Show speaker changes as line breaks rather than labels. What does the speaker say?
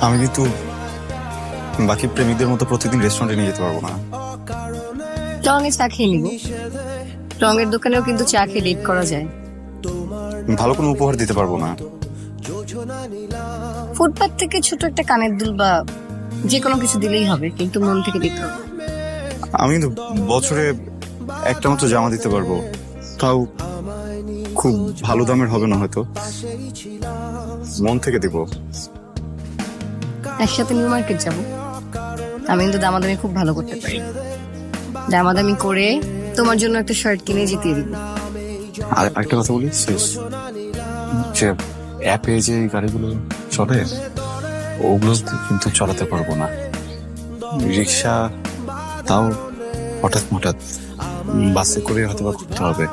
আমি কিন্তু বাকি প্রেমিকদের মতো প্রতিদিন রেস্টুরেন্টে নিয়ে যেতে পারবো না।
টঙে চা খেয়ে নিব। টঙের দোকানেও কিন্তু চা খেয়ে ডেট করা যায়।
ভালো কোনো উপহার দিতে পারবো না।
ফুটপাত থেকে ছোট একটা কানের দুল বা যে কোনো কিছু দিলেই হবে, কিন্তু মন থেকে দিতে হবে।
আমি কিন্তু বছরে একটা মাত্র জামা দিতে পারবো, তাও খুব ভালো দামের হবে না হয়তো, মন থেকে দিব।
একসাথে নিউ মার্কেট যাব। আমি কিন্তু দামাদামি খুব ভালো করতে পারি। দামাদামি করে তোমার জন্য একটা শার্ট কিনে জিতিয়ে দিব।
আর একটা কথা বলি শেষ, যে অ্যাপে যে গাড়িগুলো চলে ওগুলো কিন্তু চালাতে পারবো না। রিক্সা তাও হঠাৎ হঠাৎ, বাসে করে হয়তো বা করতে হবে।